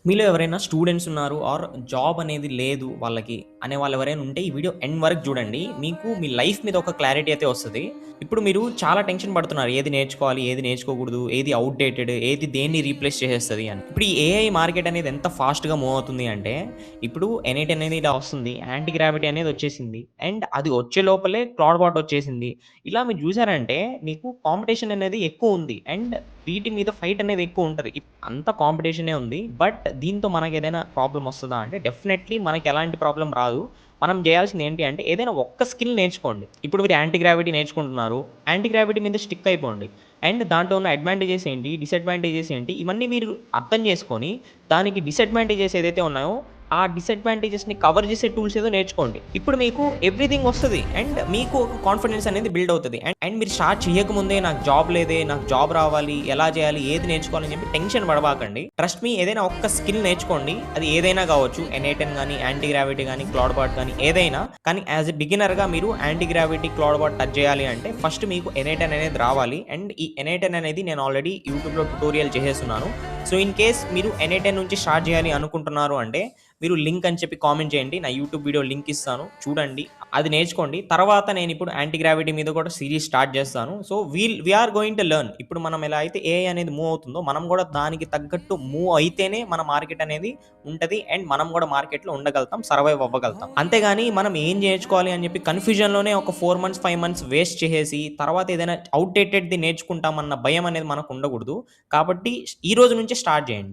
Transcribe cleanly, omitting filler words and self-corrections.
మీలో ఎవరైనా స్టూడెంట్స్ ఉన్నారు ఆర్ జాబ్ అనేది లేదు వాళ్ళకి అనే వాళ్ళు ఎవరైనా ఉంటే ఈ వీడియో ఎండ్ వరకు చూడండి. మీకు మీ లైఫ్ మీద ఒక క్లారిటీ అయితే వస్తది. ఇప్పుడు మీరు చాలా టెన్షన్ పడుతున్నారు. ఏది నేర్చుకోవాలి? ఏది నేర్చుకోకూడదు? ఏది ఔట్‌డేటెడ్? ఏది దేన్ని రీప్లేస్ చేసేస్తది అని. ఇప్పుడు ఈ ఏఐ మార్కెట్ అనేది ఎంత ఫాస్ట్‌గా మూవ్ అవుతుంది అంటే, ఇప్పుడు ఎన్8 అనేది ఇలా వస్తుంది. యాంటీ గ్రావిటీ అనేది వచ్చేసింది. అండ్ అది వచ్చే లోపలే క్లౌడ్ బాట్ వచ్చేసింది. ఇలా మీరు చూసారంటే మీకు కాంపిటీషన్ అనేది ఎక్కువ ఉంది. అండ్ వీటి మీద ఫైట్ అనేది ఎక్కువ ఉంటది. అంత కాంపిటీషనే ఉంది. బట్ దీంతో మనకేదైనా ప్రాబ్లమ్ వస్తదా అంటే డెఫినెట్‌లీ మనకెలాంటి ప్రాబ్లమ్ రాదు. మనం జేయాల్సింది ఏంటి అంటే ఏదైనా ఒక్క స్కిల్ నేర్చుకోండి. ఇప్పుడు మీరు యాంటీ గ్రావిటీ నేర్చుకుంటున్నారు. యాంటీ గ్రావిటీ మీద స్టిక్ అయిపోండి. అండ్ దాంట్లో ఉన్న అడ్వాంటేజెస్ ఏంటి? డిసడ్వాంటేజెస్ ఏంటి? ఇవన్నీ మీరు అర్థం చేసుకొని దానికి డిసడ్వాంటేజెస్ ఏదైతే ఉన్నాయో ఆ డిసడ్వాంటేజెస్‌ని కవర్ చేసే టూల్స్ ఏదో నేర్చుకోండి. ఇప్పుడు మీకు ఎవ్రీథింగ్ వస్తది. అండ్ మీకు ఒక కాన్ఫిడెన్స్ అనేది బిల్డ్ అవుతది. అండ్ మీరు స్టార్ట్ చేయకముందే నాకు జాబ్ లేదే, నాకు జాబ్ రావాలి, ఎలా చేయాలి, ఏది నేర్చుకోవాలని చెప్పి టెన్షన్ పడబాకండి. ట్రస్ట్ మీ ఏదైనా ఒక్క స్కిల్ నేర్చుకోండి. అది ఏదైనా కావచ్చు. ఎన్8 గాని, యాంటీ గ్రావిటీ గాని, క్లౌడ్ బాట్ గాని ఏదైనా. కానీ యాస్ ఎ బిగినర్‌గా మీరు anti gravity, cloud bot touch చేయాలి అంటే ఫస్ట్ మీకు ఎన్8 అనేది రావాలి. అండ్ ఈ ఎన్8 అనేది నేను ఆల్రెడీ యూట్యూబ్‌లో ట్యుటోరియల్ చేసేసున్నాను. సో, ఇన్ కేస్ మీరు ఎన్8 నుంచి స్టార్ట్ చేయాలి అనుకుంటున్నారు అంటే మీరు లింక్ అని చెప్పి కామెంట్ చేయండి. నా యూట్యూబ్ వీడియో లింక్ ఇస్తాను. చూడండి. అది నేర్చుకోండి. తర్వాత నేనిప్పుడు యాంటీ గ్రావిటీ మీద కూడా సీరీస్ స్టార్ట్ చేస్తాను. So, we are going to learn. ఇప్పుడు మనం ఎలా అయితే ఏఐ అనేది మూవ్ అవుతుందో, మనం కూడా దానికి తగ్గట్టు మూవ్ అయితేనే మన మార్కెట్ అనేది ఉంటది. అండ్ మనం కూడా మార్కెట్‌లో ఉండగలుగుతాం. సర్వైవ్ అవ్వగలుగుతాం. అంతేగాని మనం ఏం నేర్చుకోవాలి అని చెప్పి కన్‌ఫ్యూజన్‌లోనే ఒక 4 మంత్స్, 5 మంత్స్ వేస్ట్ చేసేసి తర్వాత ఏదైనా ఔట్‌డేటెడ్‌ది నేర్చుకుంటామన్న భయం అనేది మనకు ఉండకూడదు. కాబట్టి ఈ రోజు నుంచే స్టార్ట్ చేయండి.